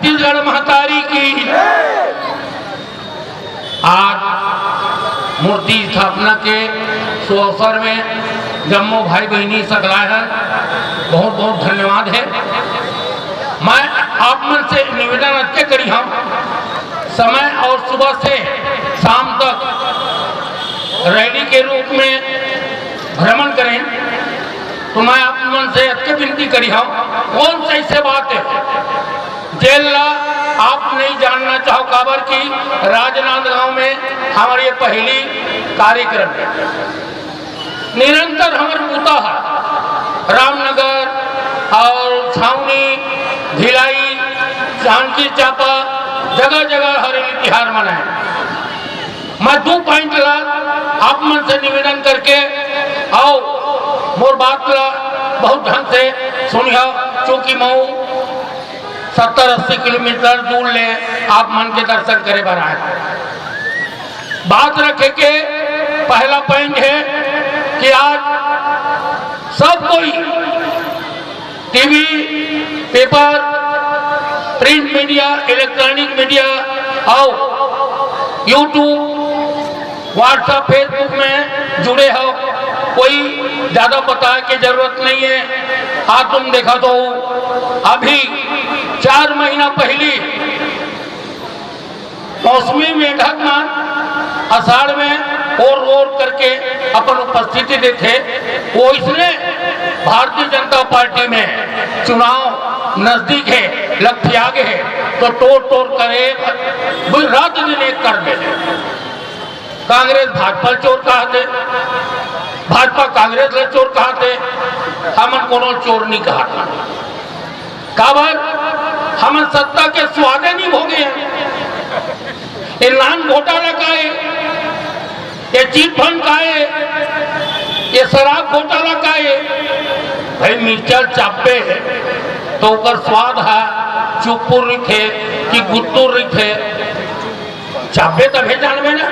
छत्तीसगढ़ महतारी की। आज मूर्ति स्थापना के अवसर में जम्मू भाई बहनी सकलाए हैं, बहुत बहुत धन्यवाद है। मैं आप मन से निवेदन अच्छे करी हम समय और सुबह से शाम तक रैली के रूप में भ्रमण करें, तो मैं आप मन से अच्छे विनती करी हूँ। कौन सी ऐसे बात है जेल ला आप नहीं जानना चाहो काबर की राजनांदगांव में हमारे ये पहली कार्यक्रम है। निरंतर हमारे बूता है रामनगर और छावनी, भिलाई, जानकी चापा जगह जगह हरेली तिहार मनाए। मैं 2 पॉइंट ला आप मन से निवेदन करके आओ मोर बात ला बहुत ढंग से सुनिया, चूंकि मऊ 70-80 किलोमीटर दूर ले आप मन के दर्शन करे बर आए। बात रखे के पहला पॉइंट है कि आज सब कोई TV, paper, print media, electronic media और यूट्यूब, व्हाट्सएप, फेसबुक में जुड़े हो। कोई ज्यादा पता की जरूरत नहीं है। आज तुम देखा तो अभी 4 महीना पहले मौसमी मेघकमान आषाढ़ में और करके अपन उपस्थिति देते, वो इसने भारतीय जनता पार्टी में चुनाव नजदीक है, लक्ष्य आगे है, तो तोड़ करे रात दिन एक कर दे। कांग्रेस भाजपा चोर कहते, भाजपा कांग्रेस ले चोर कहते, हम कोनो चोर नहीं कहता। काबर हम सत्ता के स्वादे नहीं भोगे हैं। ये नान घोटाला का है, ये चिट फंड का है, ये शराब घोटाला का है। भाई मिर्चल चापे है तो ओकर स्वाद है चुपुर रिखे कि गुत्तुर रिखे, चापे तभी जानवे ना।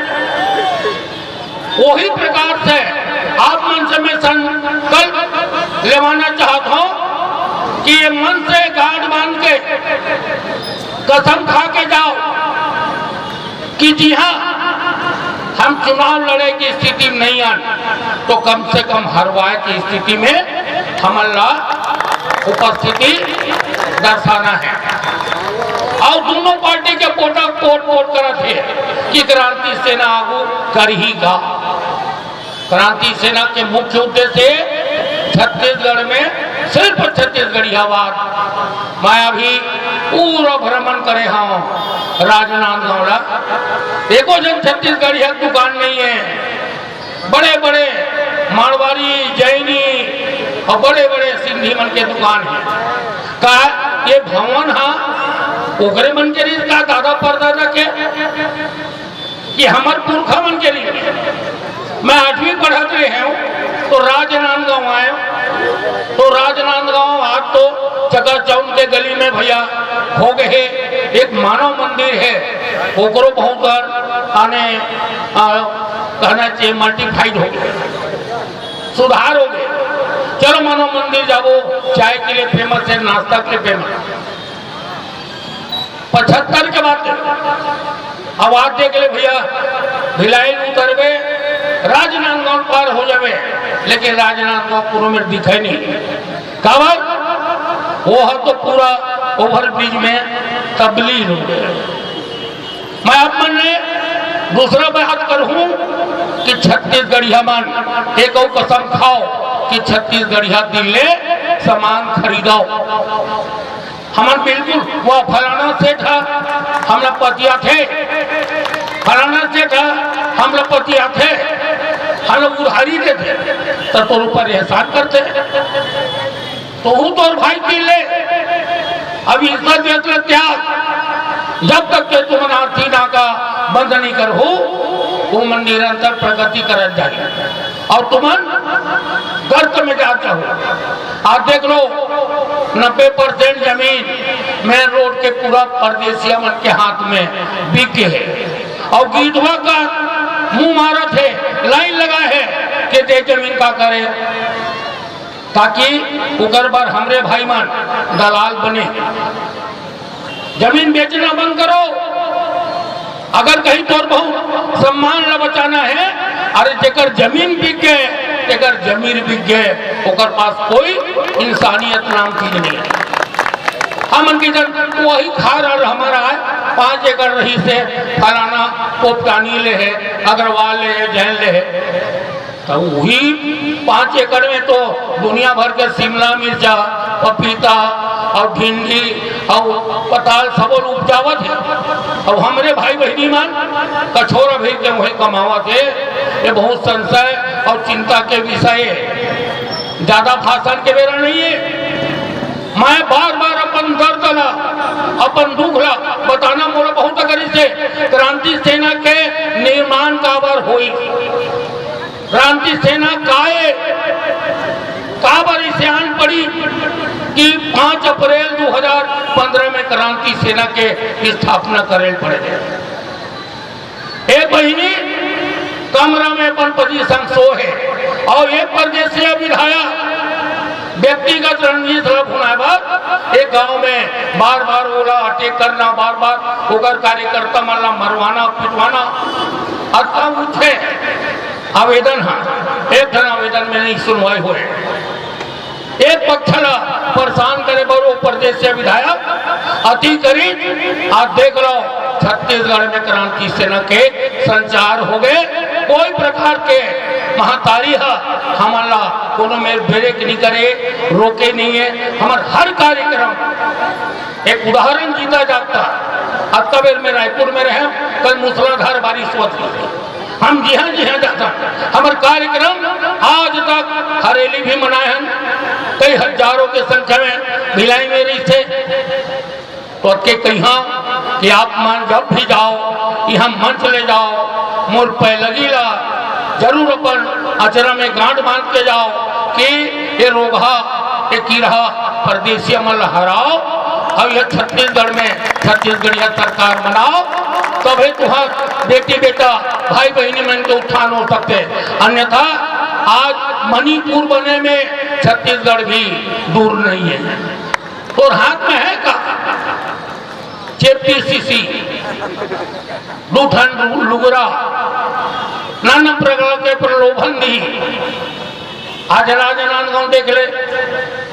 वही प्रकार से आप मन से मैं संकल्प लेवाना चाहता हूं कि ये मन से गांठ बांध के कसम खा के जाओ कि जी हाँ, हम चुनाव लड़े की स्थिति में नहीं आए तो कम से कम हरवाए की स्थिति में हमारा उपस्थिति दर्शाना है। और दोनों पार्टी के पोटा कोट करा थे कि क्रांति सेना आगू कर ही गा। क्रांति सेना के मुख्य उद्देश्य छत्तीसगढ़ में सिर्फ छत्तीसगढ़ी आवाज। मैं अभी पूरा भ्रमण करे हाँ राजनांदगांव, एको जन छत्तीसगढ़ी दुकान नहीं है। बड़े बड़े मारवाड़ी, जैनी और बड़े बड़े सिंधी मन के दुकान है। का ये भवन हाँ ओकरे मन के लिए का दादा परदादा के कि हमार पुरखा मन के लिए। मैं 8वीं पढ़त रहे हूँ तो राजनांदगांव आए, तो राजनांदगांव आज तो चका चौन के गली में भैया हो गए एक मानव मंदिर है, ओकरो बहुत बार आने कहना चाहिए मल्टीफाइड हो गए, सुधार हो गए। चलो मानव मंदिर जाओ, चाय के लिए फेमस है, नाश्ता के लिए फेमस। 75 के बाद आवाज दे के लिए भैया भिलाई उतर गए, राजनांदगांव पार हो जावे, लेकिन राजनांदगांव पूर्व में दिखे नहीं। काबर वो है तो पूरा ओवरब्रिज में तब्दील हो गया। मैं आप मन ने दूसरा बात करूं कि छत्तीसगढ़िया मन एक और कसम खाओ कि छत्तीसगढ़िया दिल्ली सामान खरीदो। हमारे बिल्कुल वो फलाना सेठ है हम लोग पतिया थे, फलाना सेठ है हम लोग पतिया थे, हम लोग उधारी देते तो तोर ऊपर एहसान करते तो हूँ तो भाई दिल्ली अभी इतना देख ले त्याग, जब तक के तुम आर्थी ना का बंद नहीं कर हो तुम निरंतर प्रगति कर जाए और तुम गर्त में जाते हो। आप देख लो 90% जमीन मेन रोड के पूरा परदेसिया मन के हाथ में बिके है और गीतवा का मुंह मारा थे, लाइन लगा है कि दे जमीन का करे ताकि उगर बार हमरे भाई मान दलाल बने। जमीन बेचना बंद करो। अगर कहीं तोर बहुत सम्मान न बचाना है, अरे जेकर जमीन बिक गए, जेकर जमीन बिक गए, ओकर पास कोई इंसानियत नाम चीज नहीं है। हम की जन वही खा रहा हमारा है 5 एकड़ रही से फलाना पोपटानी ले है, अग्रवाल ले है, जैन ले है, तो वही 5 एकड़ में तो दुनिया भर के शिमला मिर्चा, पपीता और भिंडी और पताल सब उपजावत है। और हमारे भाई बहनी मन कछोरा भेज के वही कमावत है। ये बहुत संशय और चिंता के विषय है, ज्यादा भाषण के बेरा नहीं है। मैं बार बार अपन दर्द ला, अपन दुख ला बताना मोला बहुत करी से क्रांति सेना के निर्माण का बार हुई। क्रांति सेना काबर इसे आन पड़ी कि 5 अप्रैल 2015 में क्रांति सेना के स्थापना करे पड़े। एक महीने कमरा में अपन पोजीशन सो है और एक परदेशीय विधायक व्यक्तिगत रणनीति होने बाद एक गांव में बार बार ओला अटैक करना, बार बार ओकर कार्यकर्ता मल्ला मरवाना पिटवाना। अब उठे आवेदन है, एक धन आवेदन में नहीं सुनवाई हुए। एक पक्ष परेशान करे बड़ो प्रदेश विधायक अति करीब आज देख लो छत्तीसगढ़ में क्रांति सेना के संचार हो गए। कोई प्रकार के महातारी है हमारा कोनो में ब्रेक नहीं करे, रोके नहीं है। हमार हर कार्यक्रम एक उदाहरण जीता जाता। अब कबीर में रायपुर में रहे, कल मूसलाधार बारिश होती है, हम जी हाँ जाता। हमारे कार्यक्रम आज तक हरेली भी मनाए हैं, कई हजारों के संख्या में भिलाई में रही थे। तो के कहा कि आप मान जब भी जाओ यहाँ मंच ले जाओ, मोर पे लगीला जरूर अपन अचरा में गांठ बांध के जाओ कि ये रोगा ये कीड़ा परदेशिया मन हराओ। अब यह छत्तीसगढ़ में छत्तीसगढ़िया सरकार बनाओ, तभी तुहार बेटी बेटा भाई बहनी मन के उत्थान हो सकते। अन्यथा आज मणिपुर बने में छत्तीसगढ़ भी दूर नहीं है। और हाथ में है का चेपी सीसी लूठन लुगरा नाना प्रकार के प्रलोभन दी। आज राजनांदगांव देख ले,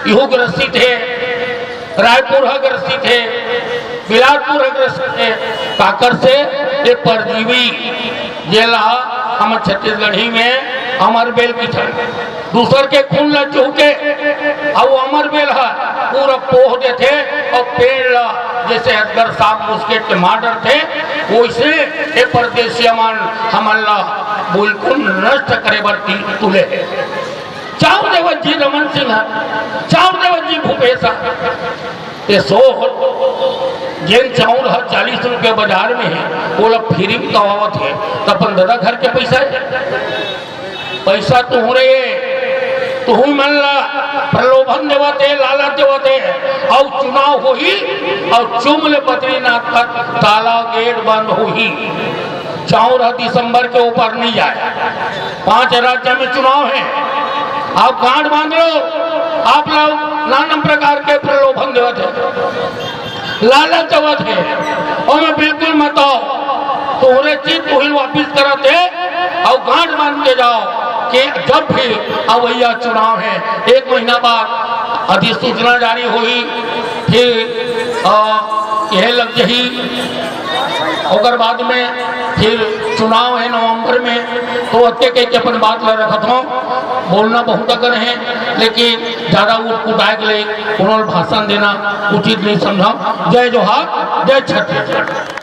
इहो ग्रसित है, रायपुर ग्रसित है, बिलासपुर ग्रसित है। काकर से ये परजीवी जेला हम छत्तीसगढ़ी में अमर बेल की छड़ दूसर के खून ला चूके और अमर बेल है पूरा पोह देते और पेड़ ला जैसे अदगर साहब उसके टमाटर थे वैसे ये परदेशिया मान हमला बिल्कुल नष्ट करे बर तुले। चाव देवत जी रमन सिंह, चाव देवत जी भूपेश ये सो जेन चाउर 40 रुपये बाजार में है वो लोग फ्री में कमावत है। तो अपन दादा घर के पैसा तो हो रहे तो हुई मन ला प्रलोभन देवत है, लालच देवत है। और चुनाव हो ही और चुमले बद्रीनाथ तक ताला गेट बंद हो ही। चाउर दिसंबर के ऊपर नहीं जाए। 5 राज्य में चुनाव है, आप गांठ बांध लो। आप लोग नाना प्रकार के प्रलोभन देवत है, लालच देवत है और मैं बिल्कुल मत आओ तोहरे चीज तो ही वापिस करते और गांठ बांध के जाओ कि जब भी अवैया चुनाव है 1 महीना बाद अधिसूचना जारी हुई, फिर यह लग जही और बाद में फिर चुनाव है नवंबर में। तो अत्य के अपन बात ला रखत हूँ, बोलना बहुत अगर है लेकिन ज्यादा उठाए के लिए उन्होंने भाषण देना उचित नहीं समझा। जय जोहार, जय छत्तीसगढ़।